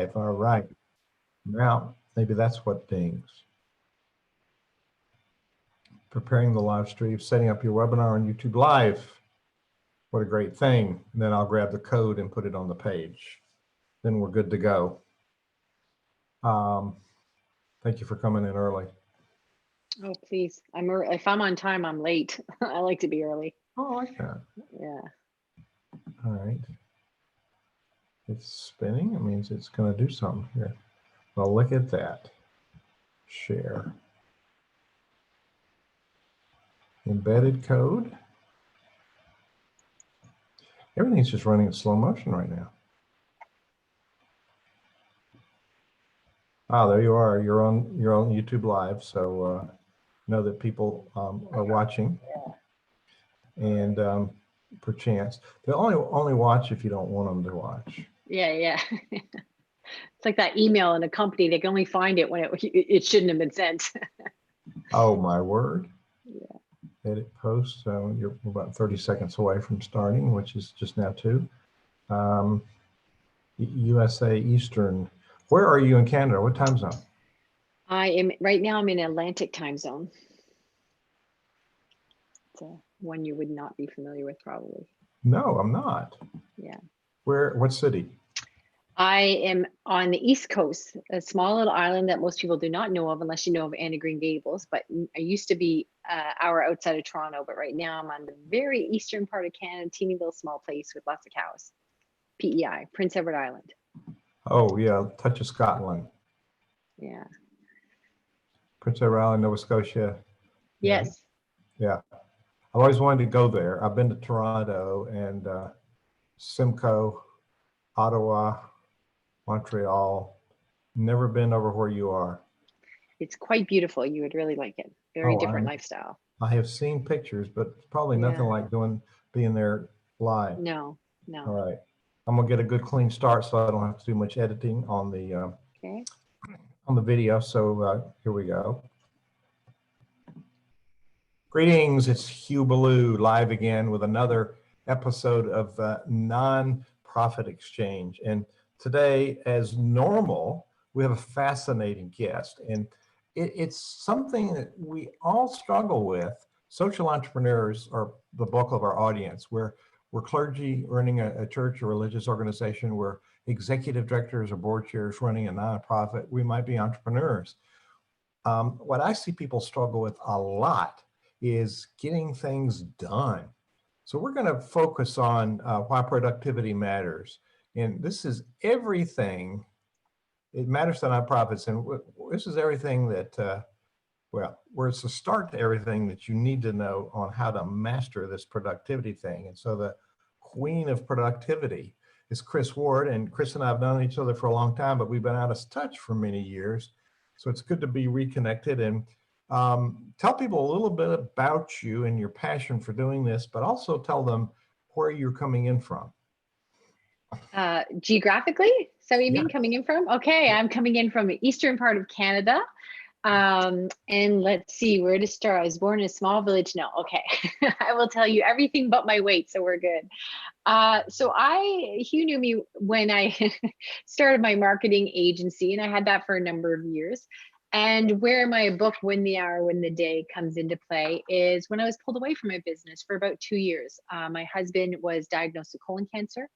live. All right. Now, maybe that's what dings. Preparing the live stream, setting up your webinar on YouTube Live. What a great thing. And then I'll grab the code and put it on the page. Then we're good to go. Thank you for coming in early. Oh, please. If I'm on time, I'm late. I like to be early. Oh, I like that. Yeah. All right. It's spinning. It means it's going to do something here. Well, look at that. Share. Embedded code. Everything's just running in slow motion right now. Ah, there you are. You're on YouTube Live, so know that people are watching, and perchance they'll only watch if you don't want them to watch. Yeah. It's like that email in a company. They can only find it when it shouldn't have been sent. Oh my word. Yeah. Edit post. So you're about 30 seconds away from starting, which is just now 2. USA Eastern. Where are you in Canada? What time zone? Right now I'm in Atlantic time zone. It's one you would not be familiar with, probably. No, I'm not. Yeah. What city? I am on the East Coast, a small little island that most people do not know of unless you know of Anne of Green Gables. But I used to be an hour outside of Toronto, but right now I'm on the very eastern part of Canada, teeny little small place with lots of cows. PEI, Prince Edward Island. Oh yeah, touch of Scotland. Yeah. Prince Edward Island, Nova Scotia. Yes. Yeah. I've always wanted to go there. I've been to Toronto and Simcoe, Ottawa, Montreal. Never been over where you are. It's quite beautiful. You would really like it. Very different lifestyle. I have seen pictures, but it's probably nothing like being there live. No. All right. I'm gonna get a good clean start so I don't have to do much editing on the on the video. So here we go. Greetings, it's Hugh Ballou live again with another episode of Non-Profit Exchange. And today, as normal, we have a fascinating guest. And it's something that we all struggle with. Social entrepreneurs are the bulk of our audience. We're clergy running a church or religious organization. We're executive directors or board chairs running a nonprofit. We might be entrepreneurs. What I see people struggle with a lot is getting things done. So we're going to focus on why productivity matters. And this is everything. It matters to nonprofits. And this is everything that, where it's a start to everything that you need to know on how to master this productivity thing. And so the queen of productivity is Chris Ward. And Chris and I have known each other for a long time, but we've been out of touch for many years. So it's good to be reconnected. And tell people a little bit about you and your passion for doing this, but also tell them where you're coming in from. Geographically? Is that what you mean, coming in from? Okay, I'm coming in from the eastern part of Canada. And let's see where to start. I was born in a small village. No, okay. I will tell you everything but my weight, so we're good. So Hugh knew me when I started my marketing agency, and I had that for a number of years. And where my book, Win the Hour, Win the Day, comes into play is when I was pulled away from my business for about 2 years. My husband was diagnosed with colon cancer,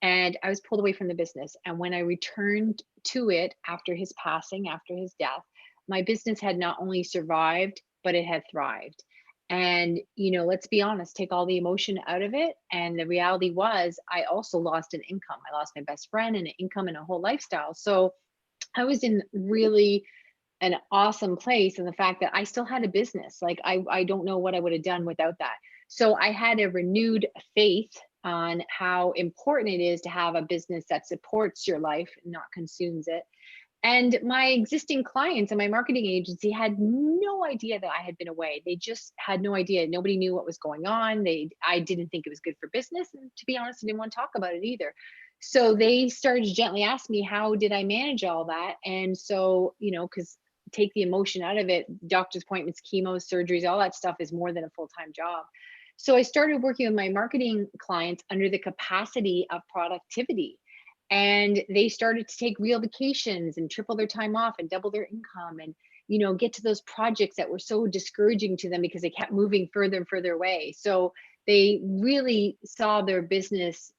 and I was pulled away from the business. And when I returned to it after his passing, after his death, my business had not only survived, but it had thrived. And, let's be honest, take all the emotion out of it. And the reality was I also lost an income. I lost my best friend and an income and a whole lifestyle. So I was in really an awesome place. And the fact that I still had a business, like I don't know what I would have done without that. So I had a renewed faith on how important it is to have a business that supports your life and not consumes it. And my existing clients and my marketing agency had no idea that I had been away. They just had no idea. Nobody knew what was going on. I didn't think it was good for business. And to be honest, I didn't want to talk about it either. So they started to gently ask me, how did I manage all that? And so, because take the emotion out of it, doctor's appointments, chemo, surgeries, all that stuff is more than a full-time job. So I started working with my marketing clients under the capacity of productivity. And they started to take real vacations and triple their time off and double their income, and get to those projects that were so discouraging to them because they kept moving further and further away. So they really saw their business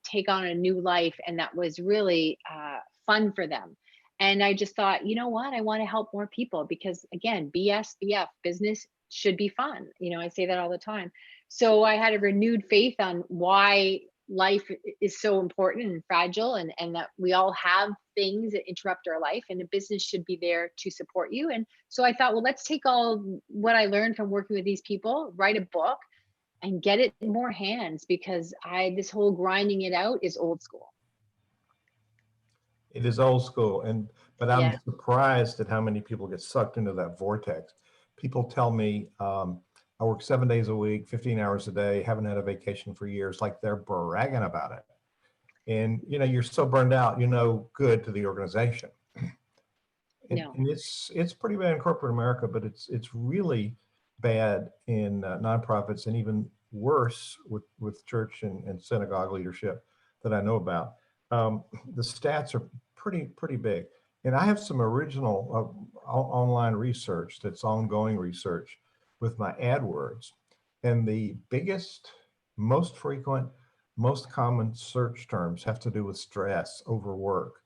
take on a new life, and that was really fun for them. And I just thought, you know what, I want to help more people, because again, BSBF, business should be fun. I say that all the time. So I had a renewed faith on why life is so important and fragile, and that we all have things that interrupt our life, and a business should be there to support you. And so I thought, well, let's take all what I learned from working with these people, write a book, and get it in more hands, because this whole grinding it out is old school. It is old school, but I'm Yeah. surprised at how many people get sucked into that vortex. People tell me, I work 7 days a week, 15 hours a day, haven't had a vacation for years, like they're bragging about it. And you're so burned out, good to the organization. No. And it's pretty bad in corporate America, but it's really bad in nonprofits, and even worse with church and synagogue leadership that I know about. The stats are pretty big. And I have some original online research that's ongoing research with my AdWords. And the biggest, most frequent, most common search terms have to do with stress, overwork,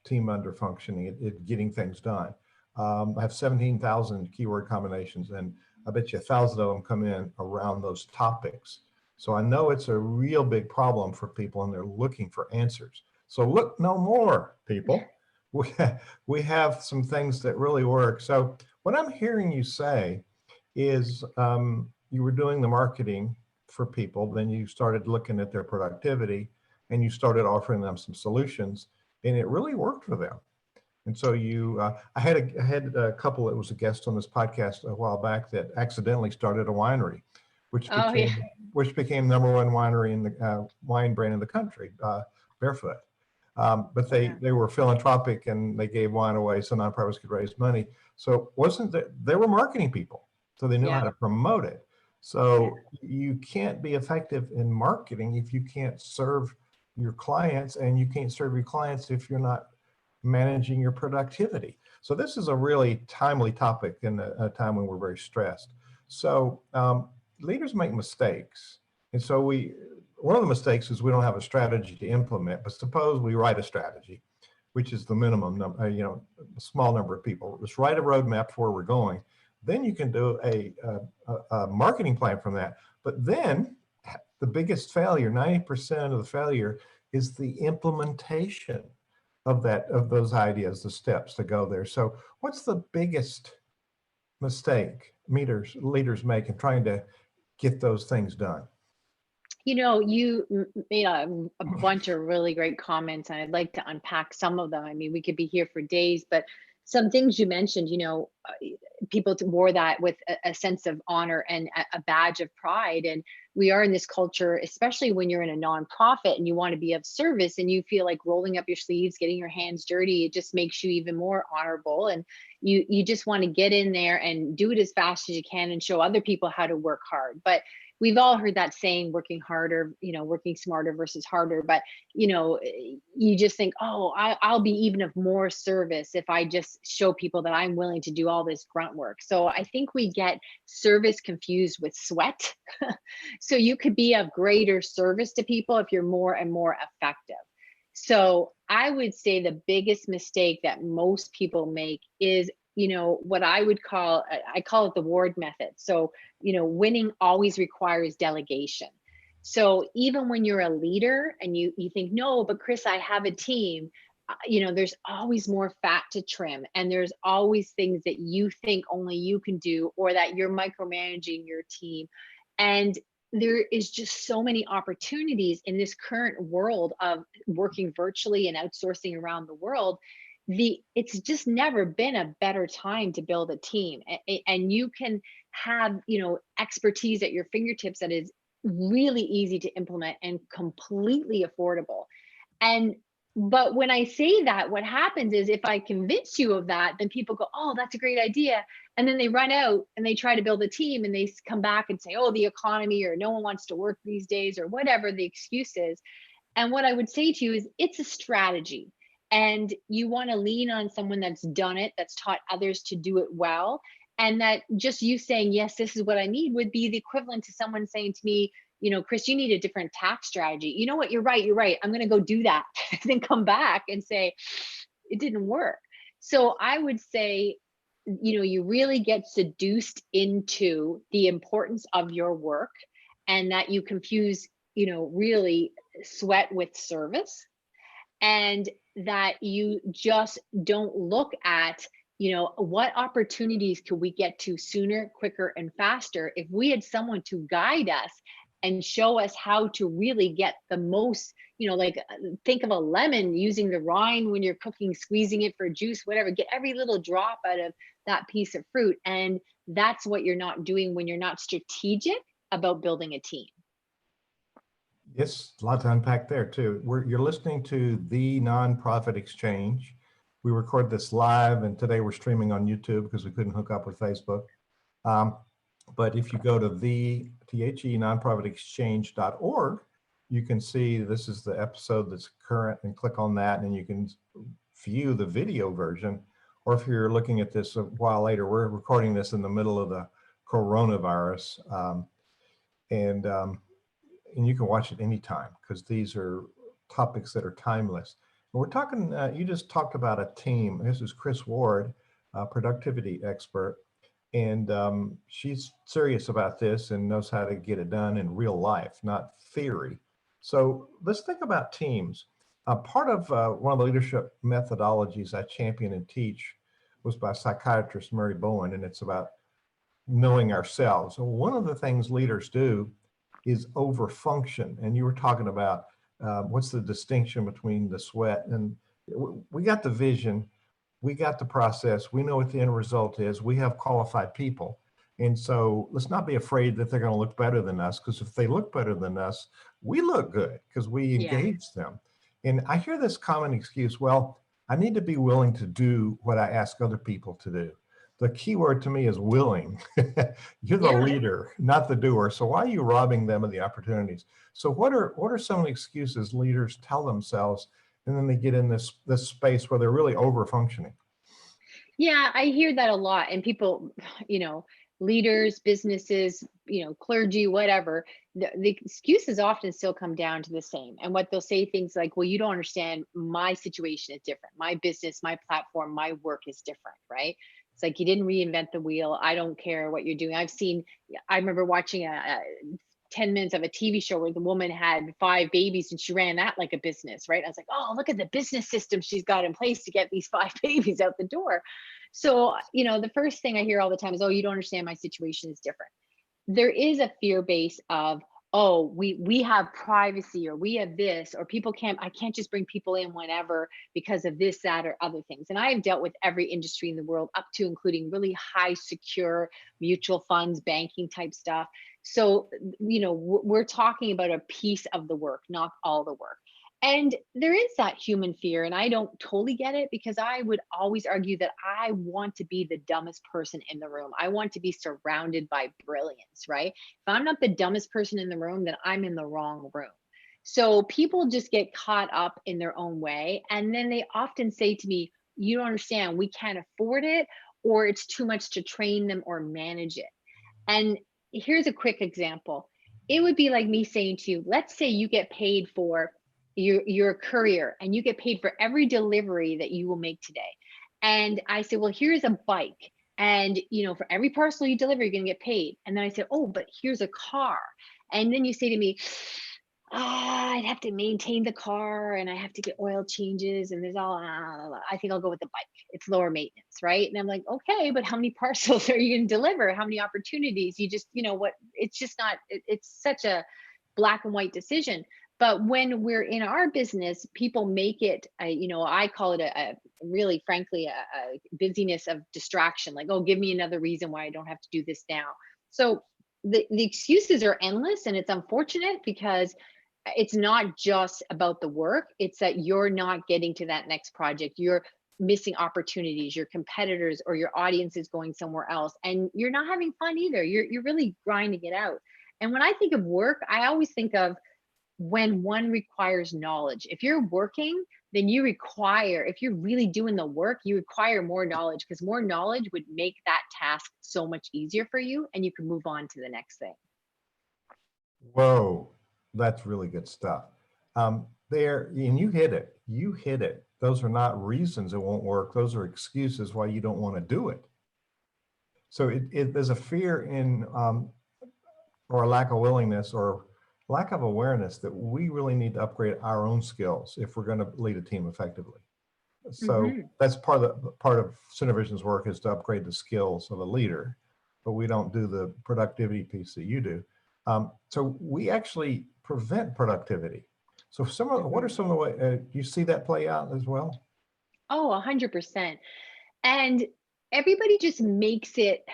team underfunctioning, getting things done. I have 17,000 keyword combinations, and I bet you 1,000 of them come in around those topics. So I know it's a real big problem for people, and they're looking for answers. So look no more, people. We have some things that really work. So what I'm hearing you say is you were doing the marketing for people, then you started looking at their productivity, and you started offering them some solutions, and it really worked for them. And so I had a couple that was a guest on this podcast a while back that accidentally started a winery, which became #1 winery in the wine brand in the country, Barefoot. But they were philanthropic, and they gave wine away so nonprofits could raise money. So they were marketing people, so they knew how to promote it. So you can't be effective in marketing if you can't serve your clients, and you can't serve your clients if you're not managing your productivity. So this is a really timely topic in a time when we're very stressed. So leaders make mistakes. And so one of the mistakes is we don't have a strategy to implement, but suppose we write a strategy, which is the minimum, a small number of people. Just write a roadmap for where we're going. Then you can do a marketing plan from that. But then the biggest failure, 90% of the failure, is the implementation of those ideas, the steps to go there. So what's the biggest mistake leaders make in trying to get those things done? You made a bunch of really great comments, and I'd like to unpack some of them. I mean, we could be here for days, but some things you mentioned, people wore that with a sense of honor and a badge of pride. And we are in this culture, especially when you're in a nonprofit and you want to be of service, and you feel like rolling up your sleeves, getting your hands dirty, it just makes you even more honorable. And you just want to get in there and do it as fast as you can and show other people how to work hard. But we've all heard that saying, working harder, working smarter versus harder. But, you just think, oh, I'll be even of more service if I just show people that I'm willing to do all this grunt work. So I think we get service confused with sweat. So you could be of greater service to people if you're more and more effective. So I would say the biggest mistake that most people make is what I call it the Ward method. So, winning always requires delegation. So even when you're a leader and you think, no, but Chris, I have a team, there's always more fat to trim. And there's always things that you think only you can do, or that you're micromanaging your team. And there is just so many opportunities in this current world of working virtually and outsourcing around the world. It's just never been a better time to build a team, and you can have expertise at your fingertips that is really easy to implement and completely affordable. But when I say that, what happens is, if I convince you of that, then people go, oh, that's a great idea. And then they run out and they try to build a team, and they come back and say, oh, the economy, or no one wants to work these days, or whatever the excuse is. And what I would say to you is it's a strategy. And you want to lean on someone that's done it, that's taught others to do it well. And that just you saying, yes, this is what I need would be the equivalent to someone saying to me, Chris, you need a different tax strategy. You know what? You're right. You're right. I'm going to go do that. Then come back and say, it didn't work. So I would say, you really get seduced into the importance of your work, and that you confuse, really sweat with service, and that you just don't look at, what opportunities could we get to sooner, quicker, and faster if we had someone to guide us and show us how to really get the most, like think of a lemon, using the rind when you're cooking, squeezing it for juice, whatever, get every little drop out of that piece of fruit. And that's what you're not doing when you're not strategic about building a team. Yes, a lot to unpack there too. You're listening to The Nonprofit Exchange. We record this live, and today we're streaming on YouTube because we couldn't hook up with Facebook. But if you go to nonprofitexchange.org, you can see this is the episode that's current, and click on that, and you can view the video version. Or if you're looking at this a while later, we're recording this in the middle of the coronavirus, and you can watch it anytime because these are topics that are timeless. And we're talking, you just talked about a team. This is Chris Ward, a productivity expert, and she's serious about this and knows how to get it done in real life, not theory. So let's think about teams. Part of one of the leadership methodologies I champion and teach was by psychiatrist Murray Bowen, and it's about knowing ourselves. So one of the things leaders do is overfunction. And you were talking about what's the distinction between the sweat, and we got the vision, we got the process, we know what the end result is, we have qualified people. And so let's not be afraid that they're going to look better than us, because if they look better than us, we look good because we engage them. And I hear this common excuse, well, I need to be willing to do what I ask other people to do. The key word to me is willing. You're the leader, not the doer. So why are you robbing them of the opportunities? So what are some of the excuses leaders tell themselves, and then they get in this space where they're really over functioning? Yeah, I hear that a lot. And people, leaders, businesses, clergy, whatever, the excuses often still come down to the same. And what they'll say things like, well, you don't understand, my situation is different. My business, my platform, my work is different, right? It's like, you didn't reinvent the wheel. I don't care what you're doing. I remember watching a 10 minutes of a TV show where the woman had 5 babies and she ran that like a business, right? I was like, oh, look at the business system she's got in place to get these 5 babies out the door. So, the first thing I hear all the time is, oh, you don't understand, my situation is different. There is a fear base of, oh, we have privacy, or we have this, or I can't just bring people in whenever because of this, that, or other things. And I've dealt with every industry in the world, up to including really high secure mutual funds, banking type stuff. So, we're talking about a piece of the work, not all the work. And there is that human fear, and I don't totally get it, because I would always argue that I want to be the dumbest person in the room. I want to be surrounded by brilliance, right? If I'm not the dumbest person in the room, then I'm in the wrong room. So people just get caught up in their own way. And then they often say to me, you don't understand, we can't afford it, or it's too much to train them or manage it. And here's a quick example. It would be like me saying to you, let's say you get paid for your courier, and you get paid for every delivery that you will make today. And I say, well, here's a bike, and for every parcel you deliver, you're going to get paid. And then I say, oh, but here's a car. And then you say to me, I'd have to maintain the car, and I have to get oil changes, and there's all, I think I'll go with the bike. It's lower maintenance, right? And I'm like, okay, but how many parcels are you going to deliver? How many opportunities? You just, what, it's just not, it's such a black and white decision. But when we're in our business, people make it, I call it a really, frankly, a busyness of distraction. Like, oh, give me another reason why I don't have to do this now. So the excuses are endless, and it's unfortunate because it's not just about the work. It's that you're not getting to that next project. You're missing opportunities. Your competitors or your audience is going somewhere else, and you're not having fun either. You're really grinding it out. And when I think of work, I always think of when one requires knowledge. If you're working, then you require, if you're really doing the work, you require more knowledge, because more knowledge would make that task so much easier for you and you can move on to the next thing. Whoa, that's really good stuff. There, and you hit it. You hit it. Those are not reasons it won't work. Those are excuses why you don't want to do it. So there's a fear in, or a lack of willingness or lack of awareness that we really need to upgrade our own skills if we're going to lead a team effectively. So that's part of Cinevision's work, is to upgrade the skills of a leader, but we don't do the productivity piece that you do. So we actually prevent productivity. So what are some of the ways, do you see that play out as well? Oh, 100%. And everybody just makes it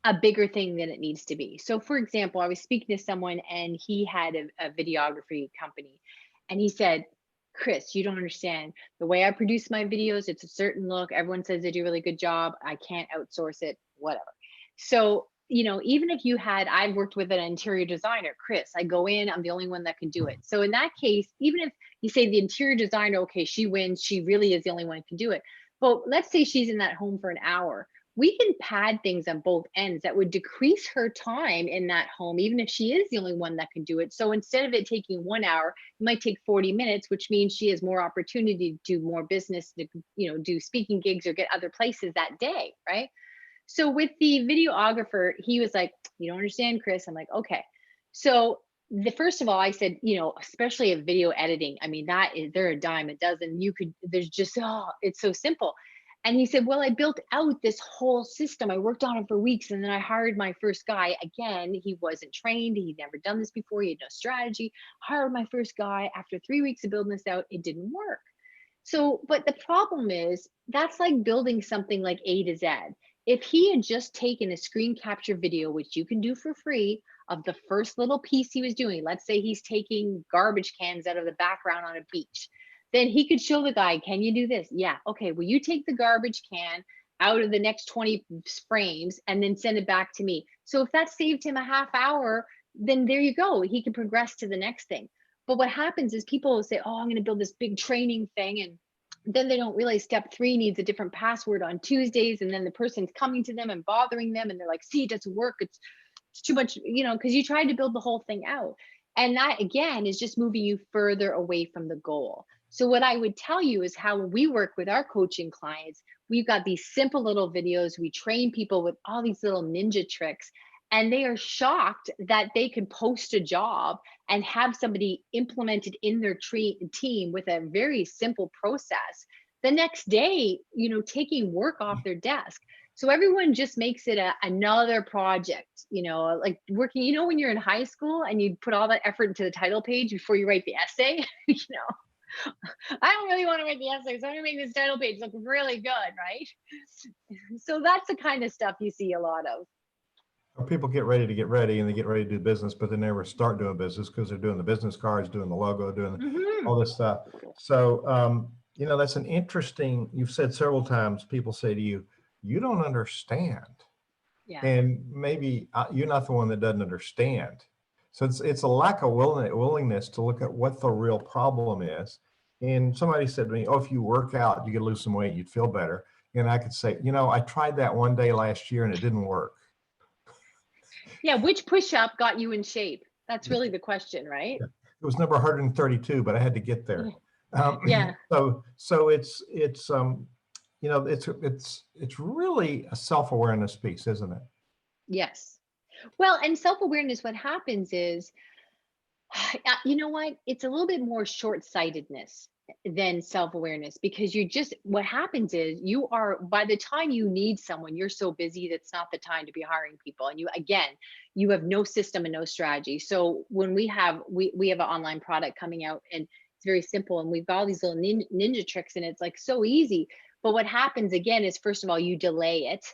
a bigger thing than it needs to be. So for example, I was speaking to someone and he had a videography company, and he said, Chris, you don't understand. The way I produce my videos, it's a certain look. Everyone says they do a really good job. I can't outsource it, whatever. So, even if I've worked with an interior designer, Chris, I go in, I'm the only one that can do it. So in that case, even if you say the interior designer, okay, she wins, she really is the only one who can do it. But let's say she's in that home for an hour. We can pad things on both ends that would decrease her time in that home, even if she is the only one that can do it. So instead of it taking 1 hour, it might take 40 minutes, which means she has more opportunity to do more business, to, do speaking gigs or get other places that day, right? So with the videographer, he was like, you don't understand, Chris. I'm like, okay. So first of all, I said, especially a video editing, I mean, they're a dime a dozen. There's just, it's so simple. And he said, well, I built out this whole system. I worked on it for weeks, and then I hired my first guy. Again, he wasn't trained. He'd never done this before. He had no strategy. Hired my first guy. After 3 weeks of building this out, it didn't work. So, but the problem is, that's like building something like A to Z. If he had just taken a screen capture video, which you can do for free, of the first little piece he was doing, let's say he's taking garbage cans out of the background on a beach, then he could show the guy, can you do this? Yeah. Okay. Well, you take the garbage can out of the next 20 frames and then send it back to me. So if that saved him a half hour, then there you go. He can progress to the next thing. But what happens is people will say, oh, I'm going to build this big training thing. And then they don't realize step 3 needs a different password on Tuesdays. And then the person's coming to them and bothering them. And they're like, see, it doesn't work. It's too much, because you tried to build the whole thing out. And that, again, is just moving you further away from the goal. So what I would tell you is how we work with our coaching clients. We've got these simple little videos. We train people with all these little ninja tricks, and they are shocked that they can post a job and have somebody implemented in their team with a very simple process the next day, taking work off their desk. So everyone just makes it another project, like working, when you're in high school and you put all that effort into the title page before you write the essay, I don't really want to write the essay, so I'm gonna make this title page look really good, right? So that's the kind of stuff you see a lot of. People get ready to get ready, and they get ready to do business, but they never start doing business because they're doing the business cards, doing the logo, doing all this stuff. So, that's an interesting, you've said several times, people say to you, you don't understand. Yeah. And maybe you're not the one that doesn't understand. So it's a lack of willingness to look at what the real problem is. And somebody said to me, oh, if you work out, you could lose some weight, you'd feel better. And I could say, I tried that one day last year and it didn't work. Yeah, which push-up got you in shape? That's really the question, right? Yeah. It was number 132, but I had to get there. Yeah. So it's really a self-awareness piece, isn't it? Yes. Well, and self-awareness, what happens is, you know what? It's a little bit more short-sightedness than self-awareness, because what happens is by the time you need someone, you're so busy that's not the time to be hiring people. And you have no system and no strategy. So when we have an online product coming out, and it's very simple, and we've got all these little ninja tricks, and it's like so easy. But what happens again is, first of all, you delay it.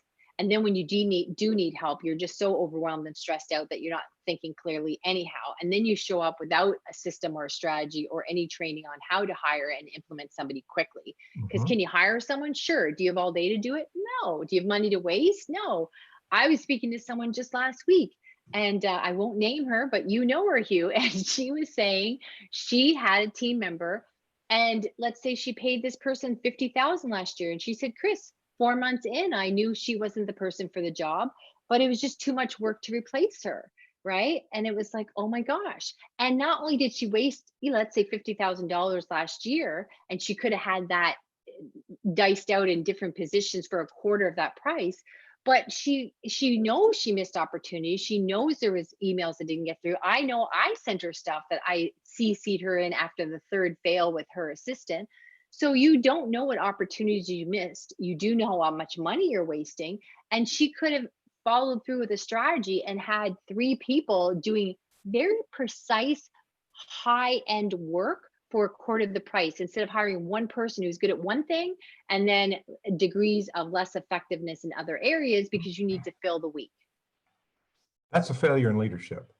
And then when you do need help, you're just so overwhelmed and stressed out that you're not thinking clearly anyhow. And then you show up without a system or a strategy or any training on how to hire and implement somebody quickly. Because can you hire someone? Sure. Do you have all day to do it? No. Do you have money to waste? No. I was speaking to someone just last week, And I won't name her, but you know her, Hugh. And she was saying she had a team member, and let's say she paid this person 50,000 last year, and she said, Chris, 4 months in, I knew she wasn't the person for the job, but it was just too much work to replace her. Right. And it was like, oh my gosh. And not only did she waste, let's say $50,000 last year, and she could have had that diced out in different positions for a quarter of that price, but she knows she missed opportunities. She knows there was emails that didn't get through. I know I sent her stuff that I CC'd her in after the third fail with her assistant. So you don't know what opportunities you missed. You do know how much money you're wasting. And she could have followed through with a strategy and had three people doing very precise high end work for a quarter of the price, instead of hiring one person who's good at one thing and then degrees of less effectiveness in other areas because you need to fill the week. That's a failure in leadership.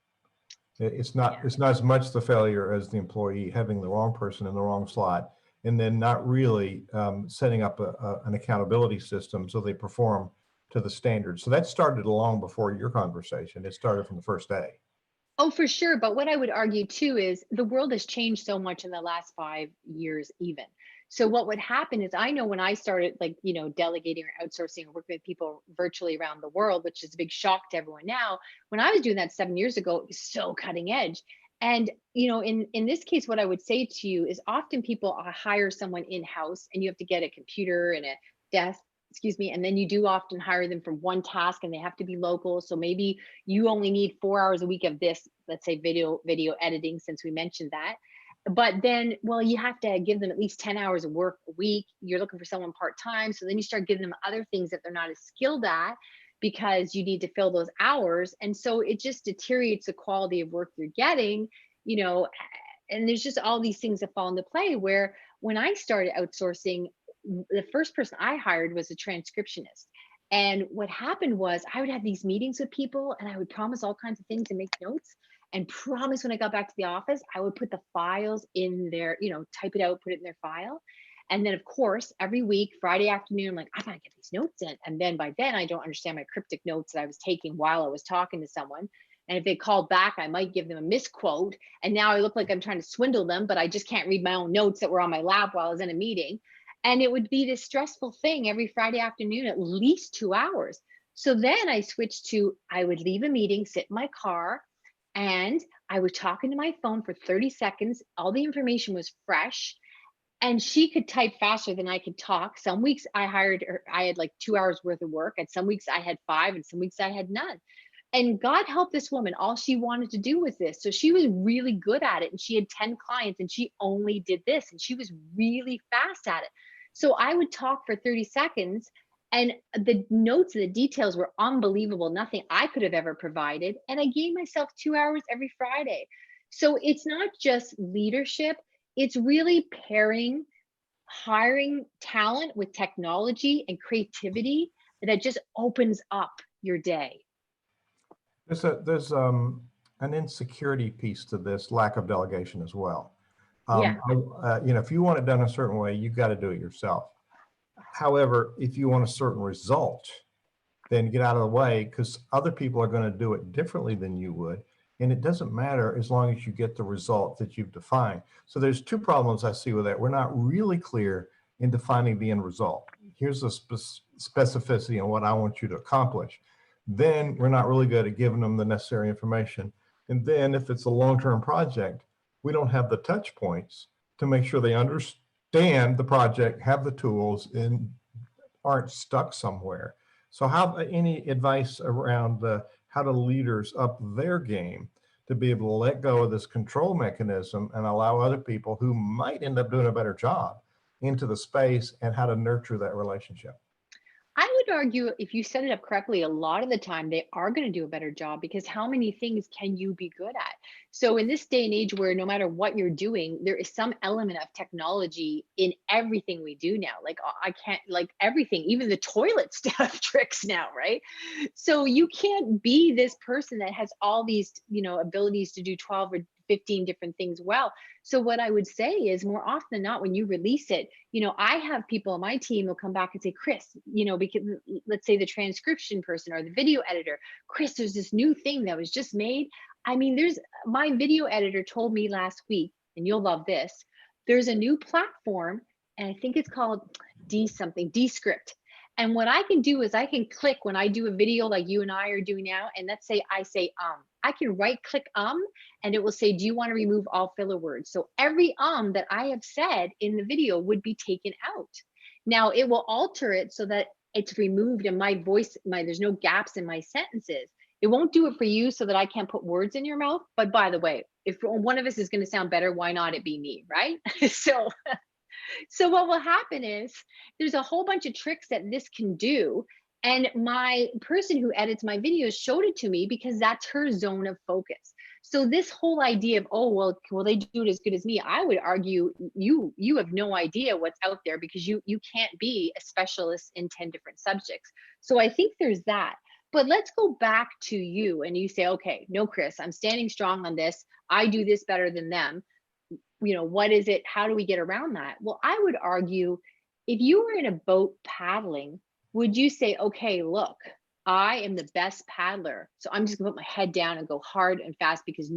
It's not, Yeah. it's not as much the failure as the employee having the wrong person in the wrong slot, and then not really setting up an accountability system so they perform to the standard. So that started long before your conversation. It started from the first day. Oh, for sure. But what I would argue too is the world has changed so much in the last 5 years, even. So what would happen is, I know when I started, like, delegating or outsourcing or working with people virtually around the world, which is a big shock to everyone now. When I was doing that 7 years ago, it was so cutting edge. And in this case, what I would say to you is, often people hire someone in-house, and you have to get a computer and a desk, excuse me, and then you do often hire them for one task, and they have to be local. So maybe you only need 4 hours a week of this, let's say video editing, since we mentioned that. But then, well, you have to give them at least 10 hours of work a week. You're looking for someone part-time, so then you start giving them other things that they're not as skilled at, because you need to fill those hours. And so it just deteriorates the quality of work you're getting, you know and there's just all these things that fall into play. Where when I started outsourcing, the first person I hired was a transcriptionist. And what happened was, I would have these meetings with people, and I would promise all kinds of things and make notes, and promise when I got back to the office, I would put the files in their, type it out, put it in their file. And then, of course, every week, Friday afternoon, I'm like, I gotta get these notes in. And then by then, I don't understand my cryptic notes that I was taking while I was talking to someone. And if they called back, I might give them a misquote. And now I look like I'm trying to swindle them, but I just can't read my own notes that were on my lap while I was in a meeting. And it would be this stressful thing every Friday afternoon, at least 2 hours. So then I switched to, I would leave a meeting, sit in my car, and I would talk into my phone for 30 seconds. All the information was fresh, and she could type faster than I could talk. Some weeks I hired her, I had like 2 hours worth of work, and some weeks I had five, and some weeks I had none. And God help this woman, all she wanted to do was this. So she was really good at it, and she had 10 clients, and she only did this, and she was really fast at it. So I would talk for 30 seconds, and the notes and the details were unbelievable, nothing I could have ever provided. And I gave myself 2 hours every Friday. So it's not just leadership, it's really pairing hiring talent with technology and creativity that just opens up your day. There's an insecurity piece to this lack of delegation as well. Yeah. If you want it done a certain way, you've got to do it yourself. However, if you want a certain result, then get out of the way, because other people are going to do it differently than you would. And it doesn't matter as long as you get the result that you've defined. So there's two problems I see with that. We're not really clear in defining the end result. Here's the specificity on what I want you to accomplish. Then we're not really good at giving them the necessary information. And then if it's a long-term project, we don't have the touch points to make sure they understand the project, have the tools, and aren't stuck somewhere. So any advice around how do leaders up their game to be able to let go of this control mechanism and allow other people who might end up doing a better job into the space, and how to nurture that relationship? I would argue, if you set it up correctly, a lot of the time they are going to do a better job, because how many things can you be good at? So in this day and age, where no matter what you're doing, there is some element of technology in everything we do now. Like, I can't, like, everything, even the toilet stuff tricks now, right? So you can't be this person that has all these, abilities to do 12 or 15 different things well. So what I would say is, more often than not, when you release it, I have people on my team will come back and say, Chris, because let's say the transcription person or the video editor, Chris, there's this new thing that was just made. I mean, there's my video editor told me last week, and you'll love this, there's a new platform, and I think it's called Descript. And what I can do is I can click when I do a video like you and I are doing now, and let's say I say I can right click and it will say, do you want to remove all filler words? So every that I have said in the video would be taken out. Now it will alter it so that it's removed and my voice, there's no gaps in my sentences. It won't do it for you so that I can't put words in your mouth. But by the way, if one of us is going to sound better, why not it be me, right? So what will happen is there's a whole bunch of tricks that this can do. And my person who edits my videos showed it to me because that's her zone of focus. So this whole idea of, oh, well, will they do it as good as me? I would argue you have no idea what's out there because you can't be a specialist in 10 different subjects. So I think there's that. But let's go back to you and you say, okay, no, Chris, I'm standing strong on this. I do this better than them. What is it? How do we get around that? Well, I would argue if you were in a boat paddling, would you say, okay, look, I am the best paddler, so I'm just gonna put my head down and go hard and fast because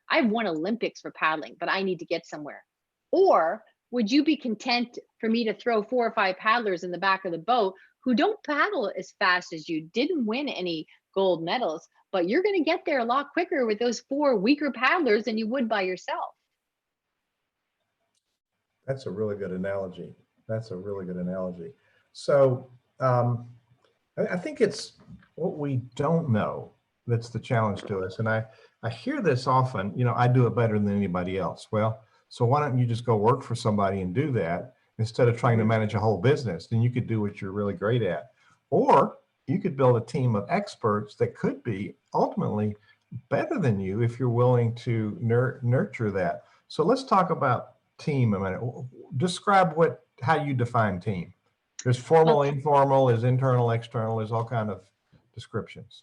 I've won Olympics for paddling, but I need to get somewhere? Or would you be content for me to throw 4 or 5 paddlers in the back of the boat who don't paddle as fast as you, didn't win any gold medals, but you're gonna get there a lot quicker with those 4 weaker paddlers than you would by yourself? That's a really good analogy. That's a really good analogy. So I think it's what we don't know that's the challenge to us. And I hear this often, I do it better than anybody else. Well, so why don't you just go work for somebody and do that instead of trying to manage a whole business? Then you could do what you're really great at. Or you could build a team of experts that could be ultimately better than you if you're willing to nurture that. So let's talk about team a minute. Describe how you define team. There's formal, informal, there's internal, external, there's all kind of descriptions.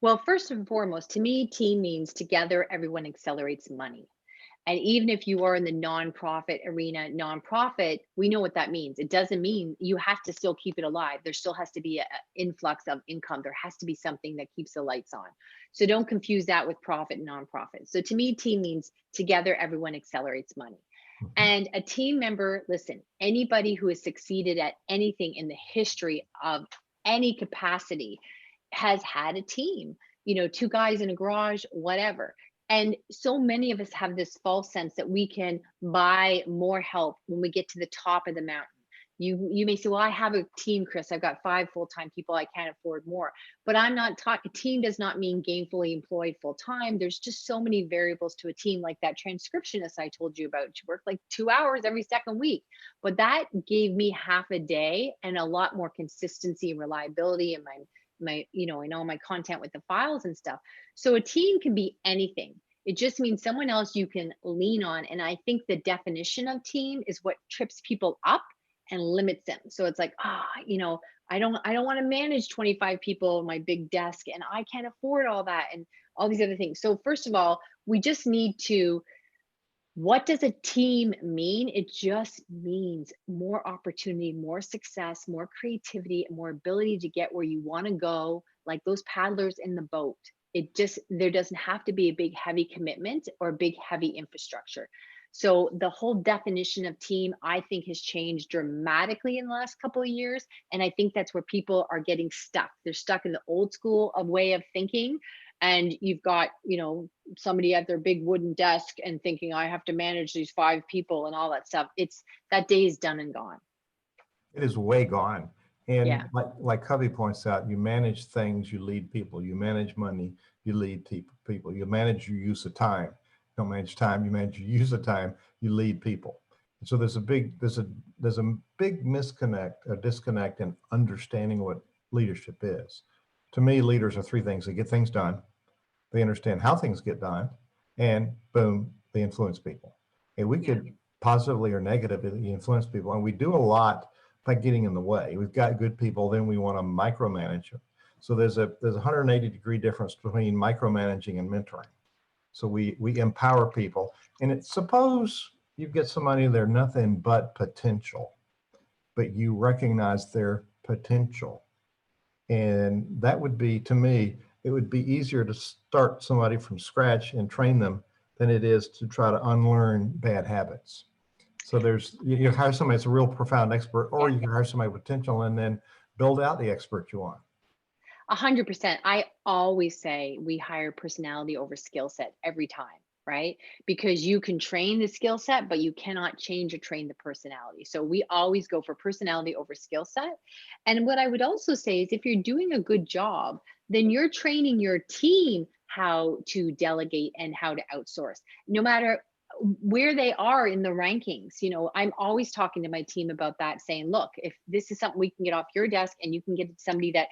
Well, first and foremost, to me, team means together everyone accelerates money. And even if you are in the nonprofit arena, we know what that means. It doesn't mean you have to still keep it alive. There still has to be an influx of income. There has to be something that keeps the lights on. So don't confuse that with profit and nonprofit. So to me, team means together everyone accelerates money. And a team member, listen, anybody who has succeeded at anything in the history of any capacity has had a team, 2 guys in a garage, whatever. And so many of us have this false sense that we can buy more help when we get to the top of the mountain. You may say, well, I have a team, Chris. I've got 5 full-time people. I can't afford more. But I'm not talking, a team does not mean gainfully employed full-time. There's just so many variables to a team, like that transcriptionist I told you about. She worked like 2 hours every second week. But that gave me half a day and a lot more consistency and reliability in my in all my content with the files and stuff. So a team can be anything. It just means someone else you can lean on. And I think the definition of team is what trips people up and limits them. So it's like, I don't want to manage 25 people in my big desk and I can't afford all that and all these other things. So first of all, we just need to, what does a team mean? It just means more opportunity, more success, more creativity, and more ability to get where you want to go, like those paddlers in the boat. There doesn't have to be a big, heavy commitment or a big, heavy infrastructure. So the whole definition of team, I think, has changed dramatically in the last couple of years. And I think that's where people are getting stuck. They're stuck in the old school of way of thinking. And you've got, somebody at their big wooden desk and thinking, I have to manage these 5 people and all that stuff. That day is done and gone. It is way gone. And yeah. like Covey points out, you manage things, you lead people. You manage money, you lead people. You manage your use of time. You don't manage time, you manage your use of time, you lead people. And so there's a big disconnect in understanding what leadership is. To me, leaders are 3 things. They get things done, they understand how things get done, and boom, they influence people. And we could positively or negatively influence people, and we do a lot by getting in the way. We've got good people, then we want to micromanage them. So there's a 180-degree difference between micromanaging and mentoring. So we empower people. And suppose you get somebody, they're nothing but potential, but you recognize their potential. And that would be, to me, it would be easier to start somebody from scratch and train them than it is to try to unlearn bad habits. So you hire somebody that's a real profound expert, or you can hire somebody with potential and then build out the expert you want. 100%. I always say we hire personality over skill set every time, right? Because you can train the skill set, but you cannot change or train the personality. So we always go for personality over skill set. And what I would also say is if you're doing a good job, then you're training your team how to delegate and how to outsource. No matter where they are in the rankings, I'm always talking to my team about that, saying, look, if this is something we can get off your desk and you can get it to somebody that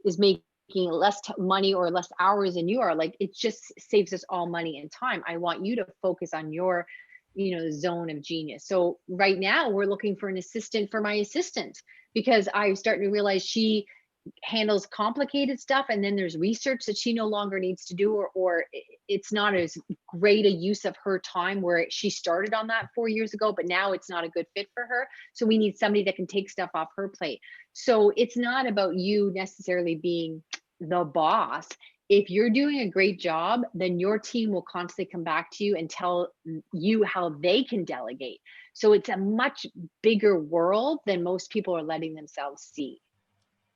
is making less money or less hours than you are, like, it just saves us all money and time. I want you to focus on your zone of genius. So right now we're looking for an assistant for my assistant, because I'm starting to realize she handles complicated stuff, and then there's research that she no longer needs to do, or it's not as great a use of her time, where she started on that 4 years ago, but now it's not a good fit for her. So we need somebody that can take stuff off her plate. So it's not about you necessarily being the boss. If you're doing a great job, then your team will constantly come back to you and tell you how they can delegate. So it's a much bigger world than most people are letting themselves see.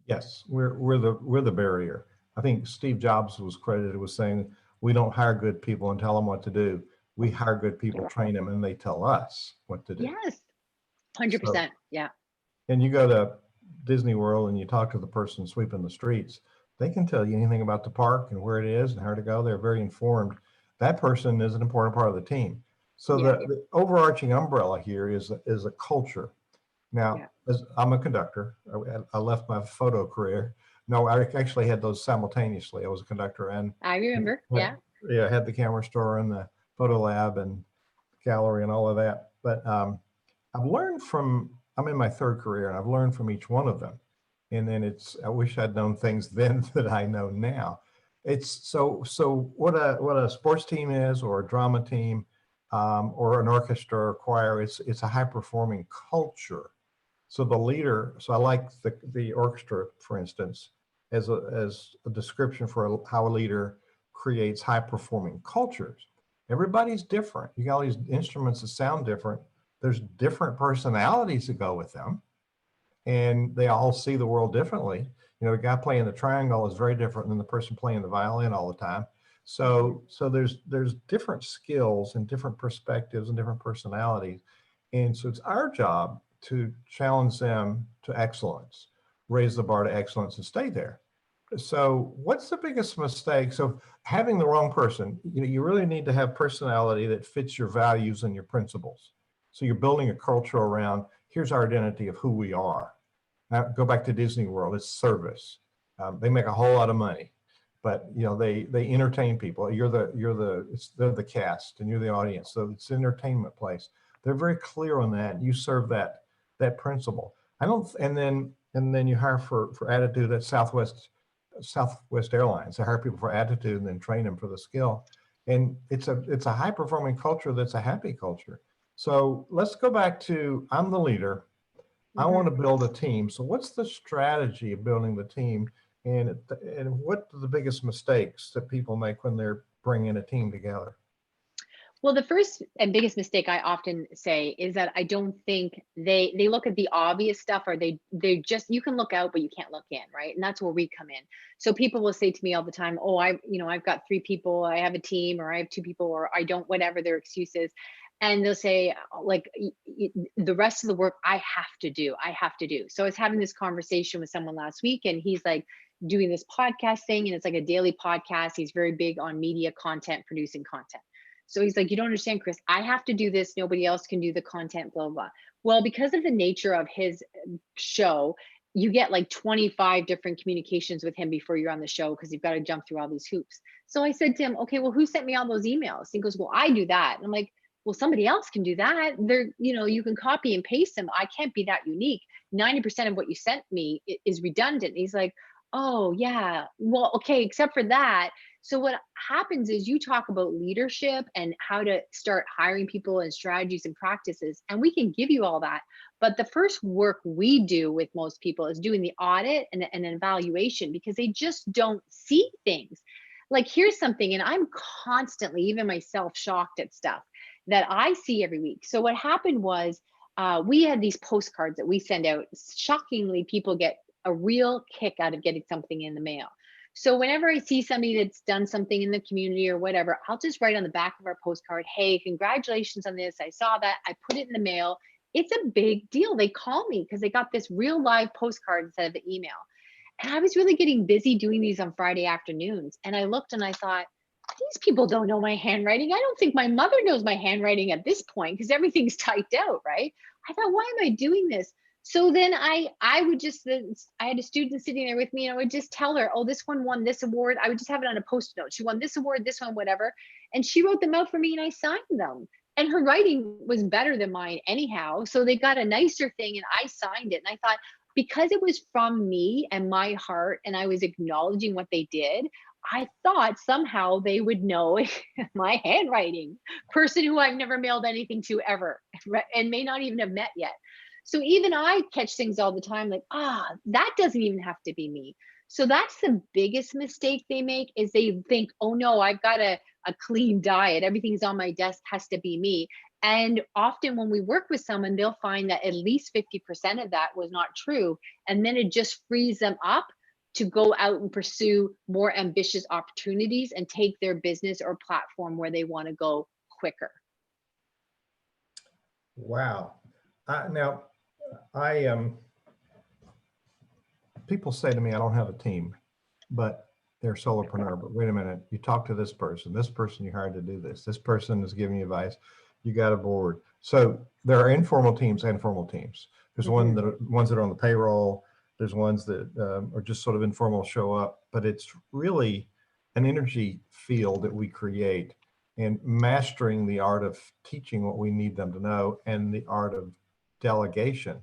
Yes, we're the barrier. I think Steve Jobs was credited with saying, we don't hire good people and tell them what to do. We hire good people, train them, and they tell us what to do. Yes, So, 100%. Yeah. and you go to Disney World and you talk to the person sweeping the streets, they can tell you anything about the park and where it is and how to go. They're very informed. That person is an important part of the team. So Yeah. the overarching umbrella here is a culture. Now, as I'm a conductor, I left my photo career. No, I actually had those simultaneously. I was a conductor and I remember. Yeah. I had the camera store and the photo lab and gallery and all of that. But I've learned I'm in my third career, and I've learned from each one of them. And then I wish I'd known things then that I know now. It's so what a sports team is, or a drama team, or an orchestra or choir. It's a high performing culture. So the leader, so I like the orchestra, for instance, as a description for how a leader creates high performing cultures. Everybody's different. You got all these instruments that sound different. There's different personalities that go with them, and they all see the world differently. The guy playing the triangle is very different than the person playing the violin all the time. So there's different skills and different perspectives and different personalities. And so it's our job to challenge them to excellence, raise the bar to excellence, and stay there. So what's the biggest mistake? So having the wrong person, you really need to have personality that fits your values and your principles. So you're building a culture around, here's our identity of who we are. Now go back to Disney World, it's service. They make a whole lot of money, but they entertain people. They're the cast and you're the audience. So it's an entertainment place. They're very clear on that. You serve that principle. And then you hire for attitude at Southwest Airlines. They hire people for attitude and then train them for the skill. And it's a high performing culture that's a happy culture. So let's go back to, I'm the leader. I want to build a team. So what's the strategy of building the team? And what are the biggest mistakes that people make when they're bringing a team together? Well, the first and biggest mistake I often say is that I don't think they look at the obvious stuff, or they just, you can look out, but you can't look in, right? And that's where we come in. So people will say to me all the time, oh, I've got 3 people, I have a team, or I have 2 people, or I don't, whatever their excuse is. And they'll say, like, the rest of the work I have to do. So I was having this conversation with someone last week, and he's like doing this podcast thing, and it's like a daily podcast. He's very big on media content, producing content. So he's like, you don't understand, Chris, I have to do this. Nobody else can do the content, blah, blah. Well, because of the nature of his show, you get like 25 different communications with him before you're on the show, because you've got to jump through all these hoops. So I said to him, okay, well, who sent me all those emails? He goes, well, I do that. And I'm like, well, somebody else can do that. You can copy and paste them. I can't be that unique. 90% of what you sent me is redundant. And he's like, oh yeah, well, okay, except for that, So what happens is you talk about leadership and how to start hiring people and strategies and practices, and we can give you all that. But the first work we do with most people is doing the audit and an evaluation, because they just don't see things. Like, here's something, and I'm constantly, even myself, shocked at stuff that I see every week. So what happened was, we had these postcards that we send out. Shockingly, people get a real kick out of getting something in the mail. So whenever I see somebody that's done something in the community or whatever, I'll just write on the back of our postcard, hey, congratulations on this. I saw that. I put it in the mail. It's a big deal. They call me because they got this real live postcard instead of the email. And I was really getting busy doing these on Friday afternoons. And I looked and I thought, these people don't know my handwriting. I don't think my mother knows my handwriting at this point because everything's typed out, right? I thought, why am I doing this? So then I would just, I had a student sitting there with me, and I would just tell her, oh, this one won this award. I would just have it on a post-it note. She won this award, this one, whatever. And she wrote them out for me and I signed them. And her writing was better than mine anyhow. So they got a nicer thing and I signed it. And I thought, because it was from me and my heart and I was acknowledging what they did, I thought somehow they would know my handwriting. Person who I've never mailed anything to ever, and may not even have met yet. So even I catch things all the time like, that doesn't even have to be me. So that's the biggest mistake they make, is they think, oh no, I've got a clean diet. Everything's on my desk has to be me. And often when we work with someone, they'll find that at least 50% of that was not true. And then it just frees them up to go out and pursue more ambitious opportunities and take their business or platform where they want to go quicker. Wow. Now, people say to me, I don't have a team, but they're a solopreneur. But wait a minute, you talk to this person you hired to do this. This person is giving you advice. You got a board. So there are informal teams and formal teams. There's ones that are on the payroll. There's ones that are just sort of informal, show up. But it's really an energy field that we create, and mastering the art of teaching what we need them to know and the art of delegation.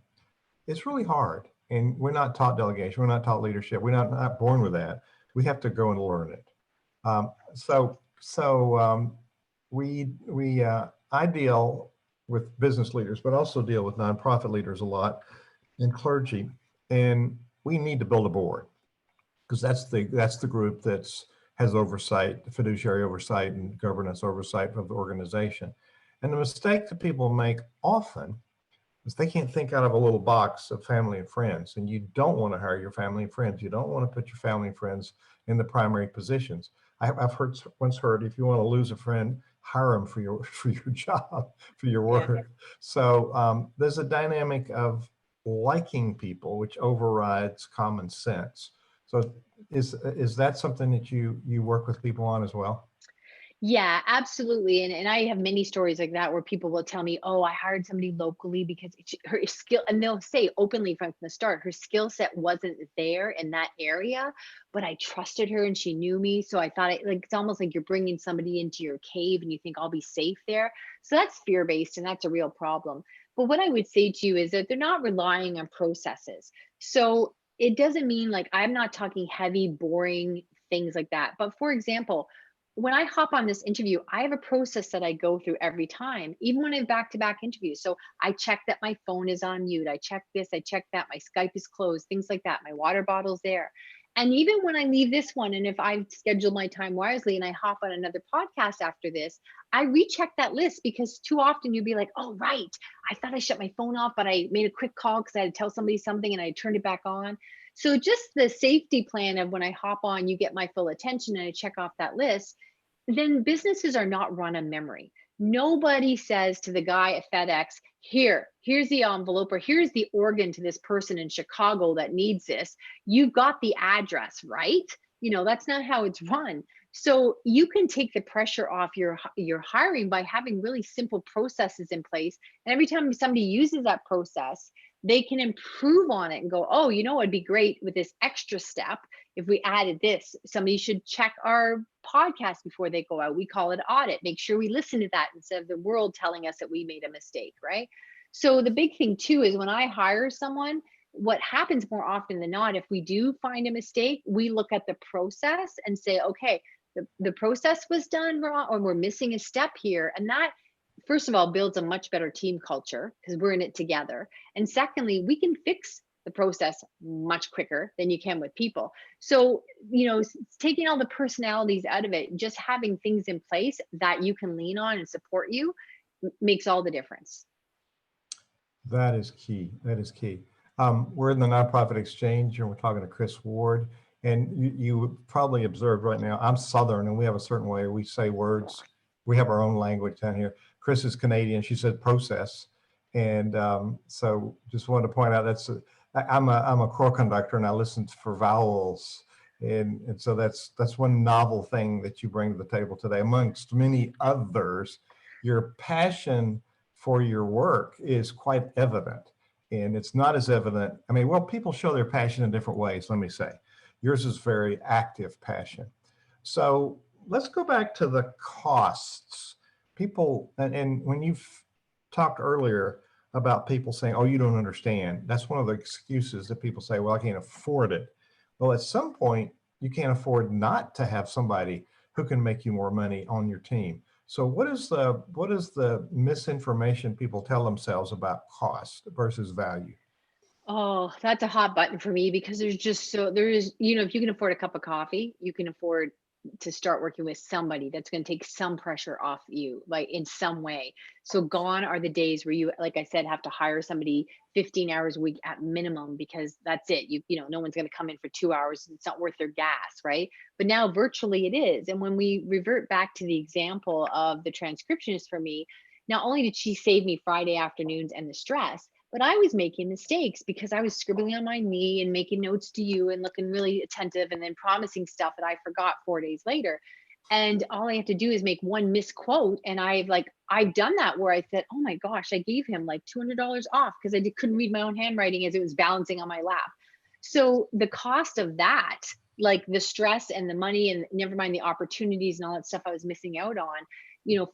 It's really hard. And we're not taught delegation. We're not taught leadership. We're not born with that. We have to go and learn it. I deal with business leaders, but also deal with nonprofit leaders a lot, and clergy. And we need to build a board, because that's the group has oversight, fiduciary oversight and governance oversight of the organization. And the mistake that people make often is they can't think out of a little box of family and friends. And you don't want to hire your family and friends. You don't want to put your family and friends in the primary positions. I've once heard, if you want to lose a friend, hire them for your job, for your work. Yeah. So there's a dynamic of liking people, which overrides common sense. So is that something that you work with people on as well? Yeah, absolutely. And I have many stories like that where people will tell me, oh, I hired somebody locally because her skill, and they'll say openly from the start, her skill set wasn't there in that area, but I trusted her and she knew me. So I thought it's almost like you're bringing somebody into your cave and you think I'll be safe there. So that's fear-based, and that's a real problem. But what I would say to you is that they're not relying on processes. So it doesn't mean, like, I'm not talking heavy, boring things like that. But for example, when I hop on this interview, I have a process that I go through every time, even when I have back-to-back interviews. So I check that my phone is on mute. I check this, I check that, my Skype is closed, things like that. My water bottle's there. And even when I leave this one, and if I've scheduled my time wisely and I hop on another podcast after this, I recheck that list, because too often you'll be like, oh, right, I thought I shut my phone off, but I made a quick call because I had to tell somebody something and I turned it back on. So just the safety plan of when I hop on, you get my full attention and I check off that list. Then businesses are not run on memory. Nobody says to the guy at FedEx, here's the envelope, or here's the organ to this person in Chicago that needs this. You've got the address, right? That's not how it's run. So you can take the pressure off your hiring by having really simple processes in place. And every time somebody uses that process, they can improve on it and go, oh, it'd be great with this extra step if we added this. Somebody should check our podcast before they go out. We call it audit. Make sure we listen to that instead of the world telling us that we made a mistake, right? So the big thing too is when I hire someone, what happens more often than not, if we do find a mistake, we look at the process and say, okay, the process was done wrong, or we're missing a step here. And that, first of all, builds a much better team culture because we're in it together. And secondly, we can fix the process much quicker than you can with people. So, taking all the personalities out of it, just having things in place that you can lean on and support you makes all the difference. That is key. That is key. We're in the Nonprofit Exchange and we're talking to Chris Ward. And you probably observed right now, I'm Southern and we have a certain way we say words. We have our own language down here. Chris is Canadian. She said process. And so just wanted to point out I'm a choir conductor and I listen for vowels. And so that's one novel thing that you bring to the table today, amongst many others. Your passion for your work is quite evident, and it's not as evident. I mean, well, people show their passion in different ways, let me say. Yours is very active passion. So let's go back to the costs. People, and when you've talked earlier about people saying, oh, you don't understand. That's one of the excuses that people say, well, I can't afford it. Well, at some point, you can't afford not to have somebody who can make you more money on your team. So what is the misinformation people tell themselves about cost versus value? Oh, that's a hot button for me because there is, if you can afford a cup of coffee, you can afford to start working with somebody that's going to take some pressure off you, like in some way. So gone are the days where you, like I said, have to hire somebody 15 hours a week at minimum, because that's it. No one's going to come in for 2 hours. It's not worth their gas, right? But now virtually it is. And when we revert back to the example of the transcriptionist for me, not only did she save me Friday afternoons and the stress, but I was making mistakes because I was scribbling on my knee and making notes to you and looking really attentive and then promising stuff that I forgot 4 days later. And all I have to do is make one misquote. And I've done that where I said, oh my gosh, I gave him like $200 off because couldn't read my own handwriting as it was balancing on my lap. So the cost of that, like the stress and the money and never mind the opportunities and all that stuff I was missing out on,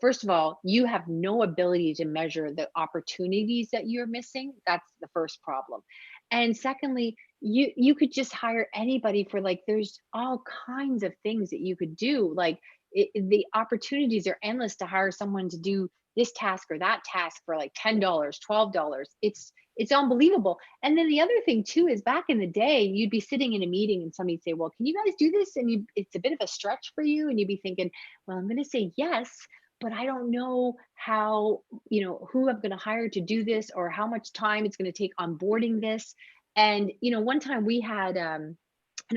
first of all, you have no ability to measure the opportunities that you're missing. That's the first problem. And secondly, you could just hire anybody for there's all kinds of things that you could do. The opportunities are endless to hire someone to do this task or that task for like $10, $12. It's unbelievable. And then the other thing too is, back in the day, you'd be sitting in a meeting and somebody'd say, well, can you guys do this? And it's a bit of a stretch for you. And you'd be thinking, well, I'm going to say yes, but I don't know how, who I'm going to hire to do this or how much time it's going to take onboarding this. And, one time we had an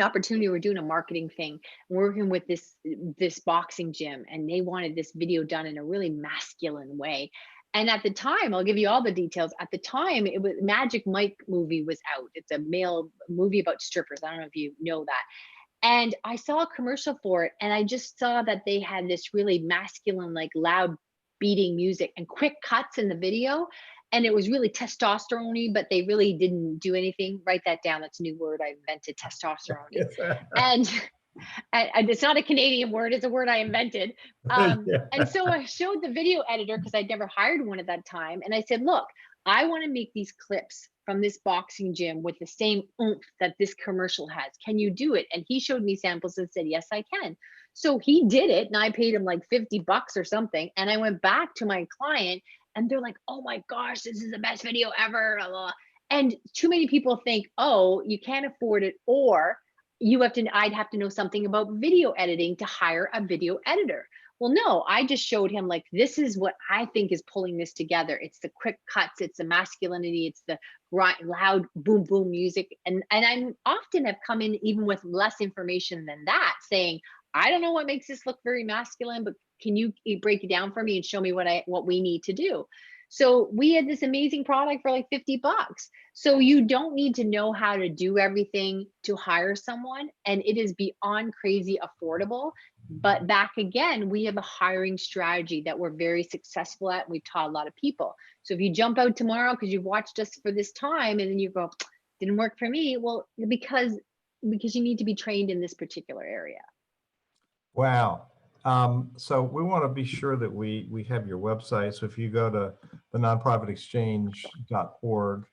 opportunity. We're doing a marketing thing, working with this boxing gym, and they wanted this video done in a really masculine way. And at the time, I'll give you all the details. At the time, it was Magic Mike movie was out. It's a male movie about strippers. I don't know if you know that. And I saw a commercial for it, and I just saw that they had this really masculine, like loud beating music and quick cuts in the video. And it was really testosterone-y, but they really didn't do anything. Write that down. That's a new word I invented, testosterone-y. And it's not a Canadian word, it's a word I invented. And so I showed the video editor, because I'd never hired one at that time. And I said, look, I want to make these clips from this boxing gym with the same oomph that this commercial has. Can you do it? And he showed me samples and said, yes, I can. So he did it, and I paid him like $50 or something. And I went back to my client and they're like, oh my gosh, this is the best video ever. And too many people think, oh, you can't afford it, or I'd have to know something about video editing to hire a video editor. Well, no, I just showed him this is what I think is pulling this together. It's the quick cuts, it's the masculinity, it's the loud boom, boom music. And I often have come in even with less information than that, saying, I don't know what makes this look very masculine, but can you break it down for me and show me what we need to do? So we had this amazing product for like $50. So you don't need to know how to do everything to hire someone. And it is beyond crazy affordable. But back again, we have a hiring strategy that we're very successful at. We've taught a lot of people. So if you jump out tomorrow because you've watched us for this time and then you go, didn't work for me. Well, because you need to be trained in this particular area. Wow. So we want to be sure that we have your website. So if you go to the nonprofitexchange.org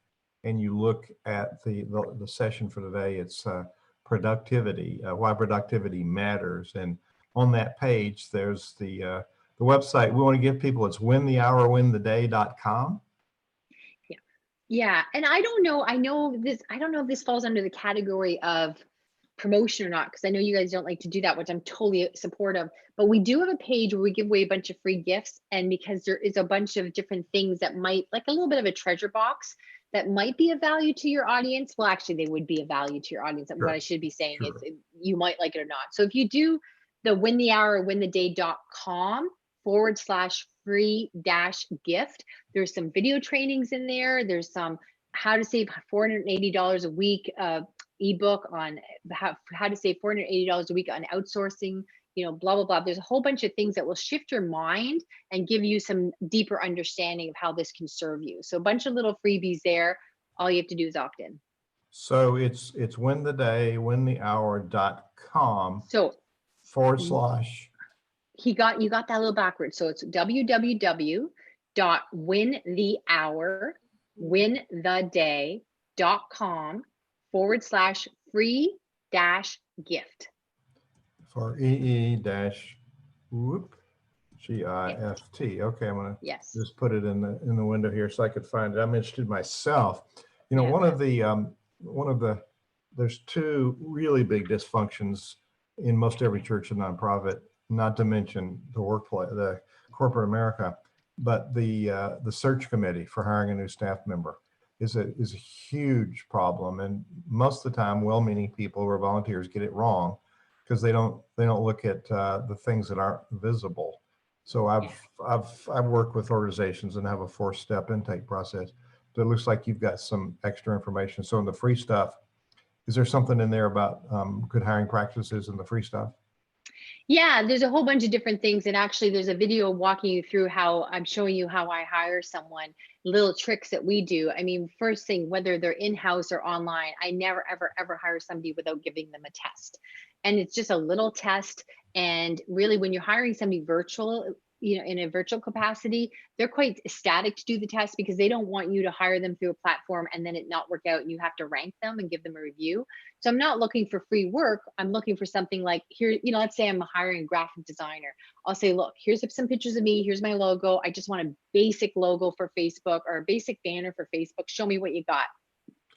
and you look at the session for today, it's productivity, why productivity matters. And on that page, there's the website we want to give people. It's winthehourwintheday.com. Yeah. And I don't know, I don't know if this falls under the category of promotion or not, because I know you guys don't like to do that, which I'm totally supportive. But we do have a page where we give away a bunch of free gifts. And because there is a bunch of different things that might, like a little bit of a treasure box that might be of value to your audience. Well, actually, they would be of value to your audience. Sure. What I should be saying Sure. is you might like it or not. So if you do the winthehourwintheday.com/free gift, there's some video trainings in there. There's some how to save $480 a week ebook on how to save $480 a week on outsourcing, blah, blah, blah. There's a whole bunch of things that will shift your mind and give you some deeper understanding of how this can serve you. So a bunch of little freebies there. All you have to do is opt in. So it's winthehour.com So / you got that a little backwards. So it's www.winthehourwintheday.com/free gift. For GIFT. Okay, I'm gonna just put it in the window here so I could find it. I'm interested myself. One of the there's two really big dysfunctions in most every church and nonprofit, not to mention the workplace, the corporate America, but the search committee for hiring a new staff member is a huge problem. And most of the time, well-meaning people or volunteers get it wrong because they don't look at the things that aren't visible. So I've worked with organizations and have a 4-step intake process. So it looks like you've got some extra information. So in the free stuff, is there something in there about good hiring practices in the free stuff? Yeah, there's a whole bunch of different things. And actually there's a video walking you through how I'm showing you how I hire someone, little tricks that we do. I mean, first thing, whether they're in-house or online, I never, ever, ever hire somebody without giving them a test. And it's just a little test. And really when you're hiring somebody virtual, in a virtual capacity, they're quite ecstatic to do the test because they don't want you to hire them through a platform and then it not work out and you have to rank them and give them a review. So I'm not looking for free work. I'm looking for something like here, let's say I'm hiring a graphic designer. I'll say, look, here's some pictures of me. Here's my logo. I just want a basic logo for Facebook or a basic banner for Facebook. Show me what you got.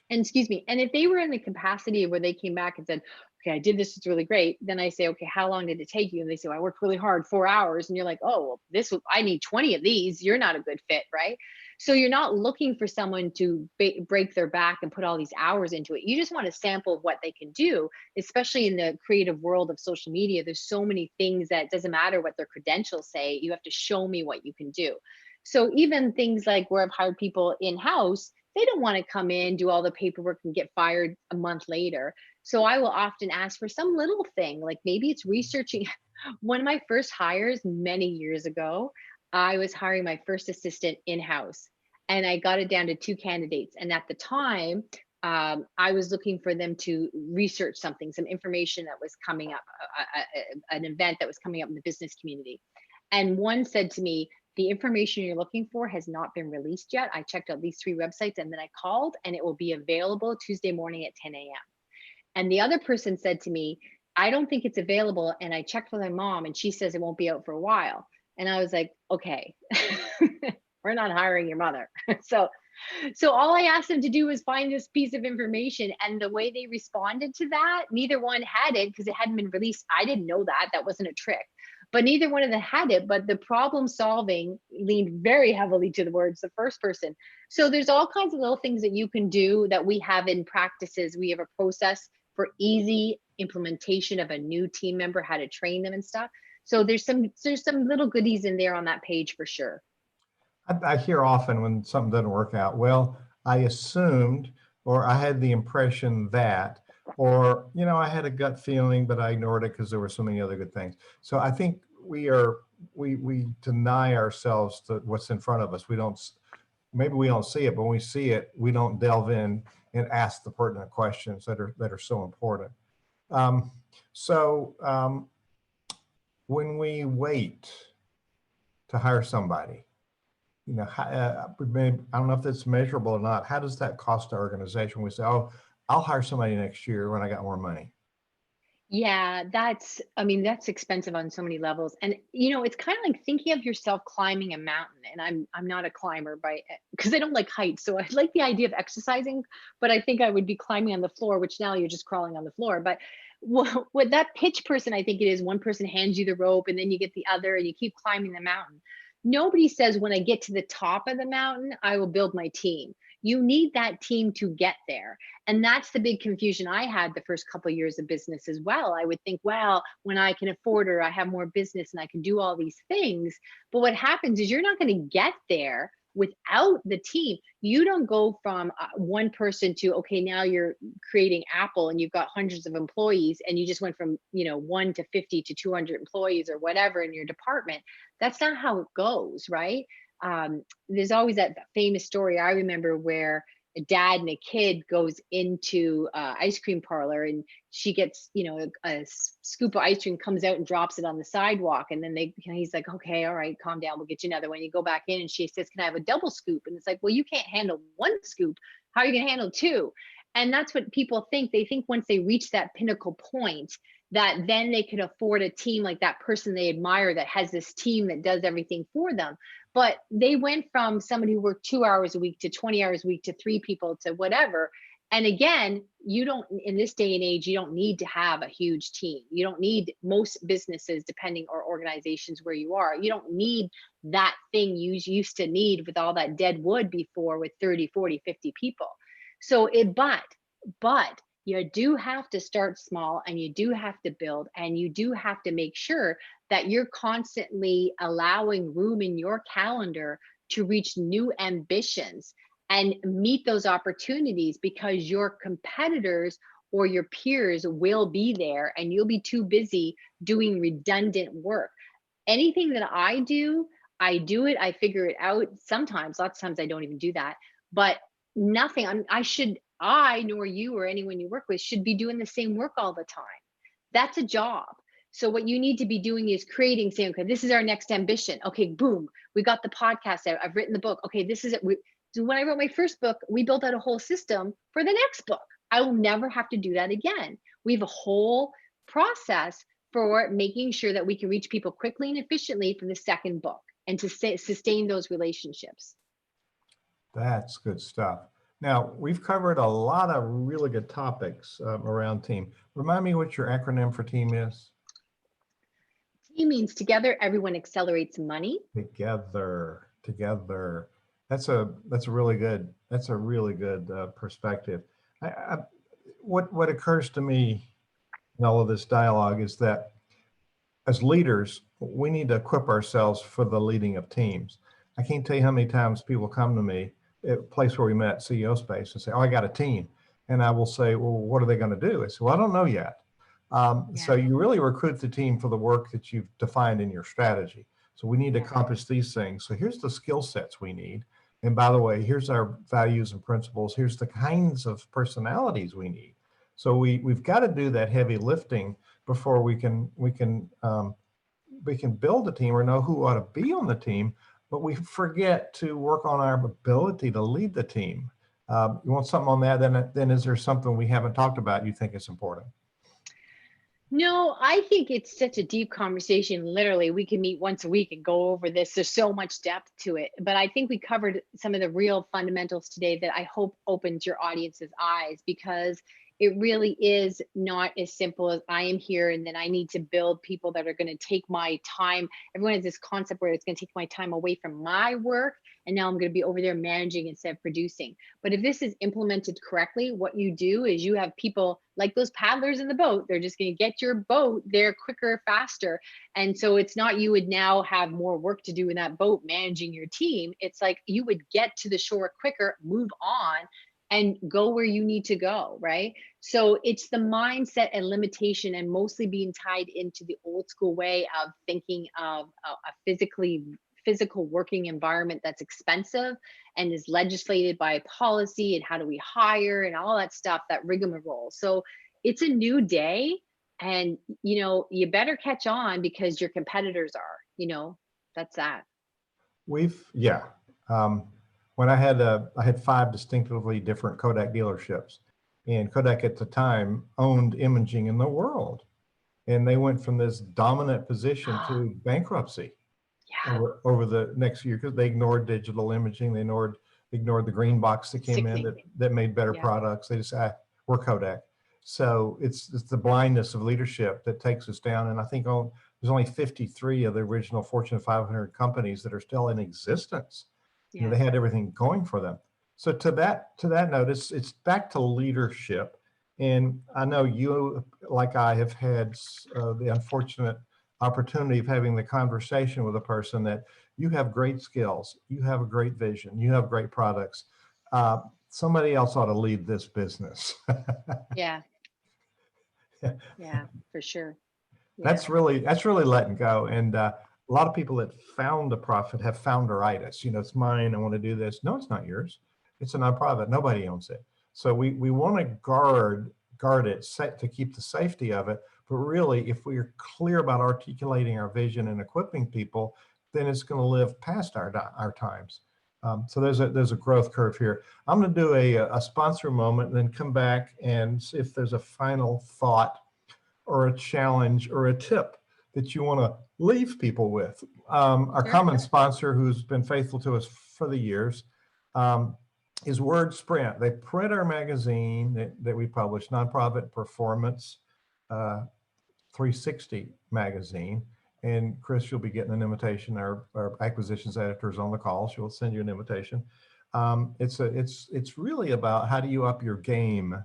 And excuse me. And if they were in the capacity where they came back and said, okay, I did this, it's really great. Then I say, okay, how long did it take you? And they say, well, I worked really hard, 4 hours. And you're like, oh, well, I need 20 of these. You're not a good fit, right? So you're not looking for someone to break their back and put all these hours into it. You just want a sample of what they can do, especially in the creative world of social media. There's so many things that doesn't matter what their credentials say. You have to show me what you can do. So even things like where I've hired people in-house, they don't want to come in, do all the paperwork and get fired a month later. So I will often ask for some little thing, like maybe it's researching. One of my first hires many years ago, I was hiring my first assistant in-house and I got it down to 2 candidates. And at the time, I was looking for them to research something, some information that was coming up, an event that was coming up in the business community. And one said to me, the information you're looking for has not been released yet. I checked out these 3 websites and then I called and it will be available Tuesday morning at 10 a.m. And the other person said to me, I don't think it's available. And I checked with my mom and she says it won't be out for a while. And I was like, okay, we're not hiring your mother. So all I asked them to do was find this piece of information. And the way they responded to that, neither one had it because it hadn't been released. I didn't know that. That wasn't a trick. But neither one of them had it. But the problem solving leaned very heavily to the words, the first person. So there's all kinds of little things that you can do that we have in practices. We have a process for easy implementation of a new team member, how to train them and stuff. So there's some little goodies in there on that page for sure. I hear often when something doesn't work out, well, I assumed, or I had the impression that, or, I had a gut feeling, but I ignored it because there were so many other good things. So I think we deny ourselves to what's in front of us. Maybe we don't see it, but when we see it, we don't delve in and ask the pertinent questions that are so important. When we wait to hire somebody, I don't know if that's measurable or not. How does that cost our organization? We say, oh, I'll hire somebody next year when I got more money. Yeah, I mean, that's expensive on so many levels. And it's kind of like thinking of yourself climbing a mountain. And I'm not a climber by because I don't like heights. So I like the idea of exercising, but I think I would be climbing on the floor, which now you're just crawling on the floor. But what that pitch person, I think it is, one person hands you the rope and then you get the other and you keep climbing the mountain. Nobody says when I get to the top of the mountain, I will build my team. You need that team to get there. And that's the big confusion I had the first couple of years of business as well. I would think, well, when I can afford or I have more business and I can do all these things. But what happens is you're not going to get there without the team. You don't go from one person to, okay, now you're creating Apple and you've got hundreds of employees and you just went from, 1 to 50 to 200 employees or whatever in your department. That's not how it goes, right? There's always that famous story I remember where a dad and a kid goes into ice cream parlor and she gets scoop of ice cream, comes out and drops it on the sidewalk, and then he's like, okay, all right, calm down, we'll get you another one. You go back in and she says, can I have a double scoop? And it's like, well, you can't handle one scoop, how are you going to handle two? And that's what people think. They think once they reach that pinnacle point that then they can afford a team like that person they admire that has this team that does everything for them. But they went from somebody who worked 2 hours a week to 20 hours a week to three people to whatever. And again, you don't, in this day and age, you don't need to have a huge team. You don't need, most businesses, depending, or organizations where you are, you don't need that thing you used to need with all that dead wood before with 30, 40, 50 people. So but you do have to start small and you do have to build and you do have to make sure that you're constantly allowing room in your calendar to reach new ambitions and meet those opportunities, because your competitors or your peers will be there and you'll be too busy doing redundant work. Anything that I do it, I figure it out. Sometimes, lots of times I don't even do that, but nothing. I nor you or anyone you work with should be doing the same work all the time. That's a job. So what you need to be doing is creating, saying, okay, this is our next ambition. Okay, boom, we got the podcast out. I've written the book. Okay, this is it. So when I wrote my first book, we built out a whole system for the next book. I will never have to do that again. We have a whole process for making sure that we can reach people quickly and efficiently for the second book and to sustain those relationships. That's good stuff. Now, we've covered a lot of really good topics around team. Remind me what your acronym for team is. T means together, everyone accelerates money. Together. That's a really good. That's a really good perspective. What occurs to me in all of this dialogue is that as leaders, we need to equip ourselves for the leading of teams. I can't tell you how many times people come to me at a place where we met, CEO Space, and say, oh, I got a team. And I will say, well, what are they going to do? I say, well, I don't know yet. So you really recruit the team for the work that you've defined in your strategy. So we need to accomplish these things. So here's the skill sets we need. And by the way, here's our values and principles. Here's the kinds of personalities we need. So we've got to do that heavy lifting before we can build a team or know who ought to be on the team. But we forget to work on our ability to lead the team. You want something on that? Then is there something we haven't talked about you think is important? No, I think it's such a deep conversation. Literally, we can meet once a week and go over this. There's so much depth to it. But I think we covered some of the real fundamentals today that I hope opens your audience's eyes, because it really is not as simple as I am here and then I need to build people that are going to take my time. Everyone has this concept where it's going to take my time away from my work, and now I'm going to be over there managing instead of producing. But if this is implemented correctly, what you do is you have people like those paddlers in the boat. They're just going to get your boat there quicker, faster. And so it's not you would now have more work to do in that boat managing your team. It's like you would get to the shore quicker, move on, and go where you need to go, right? So it's the mindset and limitation, and mostly being tied into the old school way of thinking of a physical working environment that's expensive and is legislated by policy, and how do we hire and all that stuff, that rigmarole. So it's a new day, and you better catch on because your competitors are, that's that. When I had 5 distinctively different Kodak dealerships, and Kodak at the time owned imaging in the world. and they went from this dominant position to bankruptcy Yeah. over the next year because they ignored digital imaging. They ignored the green box that came in Sickening. that made better Yeah. products. They just we're Kodak. So it's the blindness of leadership that takes us down. And I think there's only 53 of the original Fortune 500 companies that are still in existence. You know, Yeah. they had everything going for them. So to that note, it's back to leadership. And I know you, like I, have had the unfortunate opportunity of having the conversation with a person that you have great skills, you have a great vision, you have great products. Somebody else ought to lead this business. Yeah. Yeah, for sure. Yeah. That's really letting go. And a lot of people that found a profit have founderitis. You know, it's mine. I want to do this. No, it's not yours. It's a nonprofit. Nobody owns it. So we want to guard it to keep the safety of it. But really, if we are clear about articulating our vision and equipping people, then it's going to live past our times. So there's a growth curve here. I'm going to do a sponsor moment and then come back and see if there's a final thought or a challenge or a tip that you want to leave people with. Our Sure. common sponsor, who's been faithful to us for the years, is WordSprint. They print our magazine that we publish, Nonprofit Performance 360 magazine. And Chris, you'll be getting an invitation. Our acquisitions editor is on the call. She'll send you an invitation. It's really about how do you up your game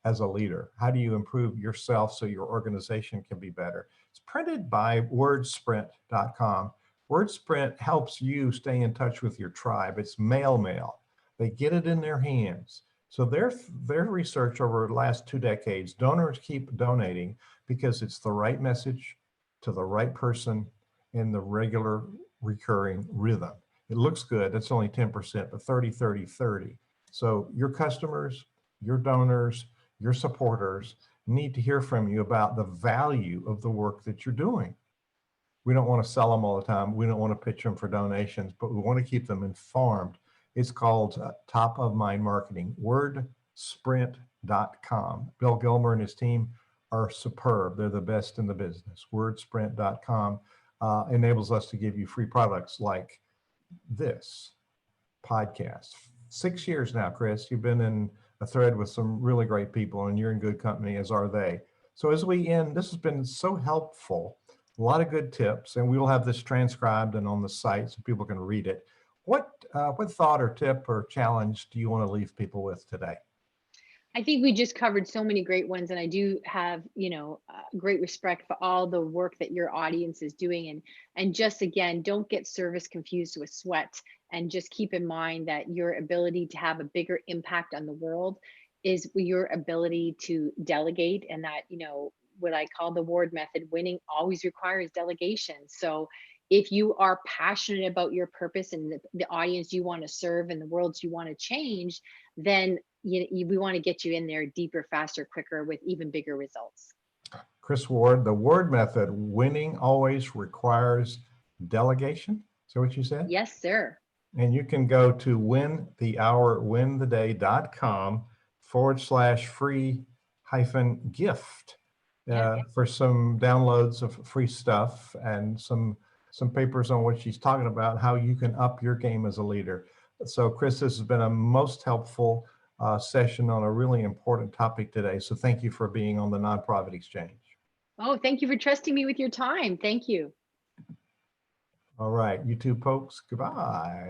as a leader? How do you improve yourself so your organization can be better? It's printed by wordsprint.com. WordSprint helps you stay in touch with your tribe. It's mail. They get it in their hands. So their research over the last 2 decades, donors keep donating because it's the right message to the right person in the regular recurring rhythm. It looks good. That's only 10%, but 30, 30, 30. So your customers, your donors, your supporters need to hear from you about the value of the work that you're doing. We don't want to sell them all the time. We don't want to pitch them for donations, but we want to keep them informed. It's called Top of Mind Marketing, wordsprint.com. Bill Gilmer and his team are superb. They're the best in the business. Wordsprint.com enables us to give you free products like this podcast. 6 years now, Chris, you've been in a thread with some really great people and you're in good company, as are they. So as we end, this has been so helpful, a lot of good tips, and we will have this transcribed and on the site so people can read it. What thought or tip or challenge do you want to leave people with today? I think we just covered so many great ones, and I do have, great respect for all the work that your audience is doing. And just again, don't get service confused with sweat, and just keep in mind that your ability to have a bigger impact on the world is your ability to delegate, and that, what I call the Ward method, winning always requires delegation. So if you are passionate about your purpose and the audience you want to serve and the worlds you want to change, then we want to get you in there deeper, faster, quicker with even bigger results. Chris Ward, the Ward method, winning always requires delegation. Is that what you said? Yes, sir. And you can go to winthehour.wintheday.com/free-gift for some downloads of free stuff and some papers on what she's talking about, how you can up your game as a leader. So Chris, this has been a most helpful session on a really important topic today. So thank you for being on the Nonprofit Exchange. Oh, thank you for trusting me with your time. Thank you. All right, you two folks, goodbye.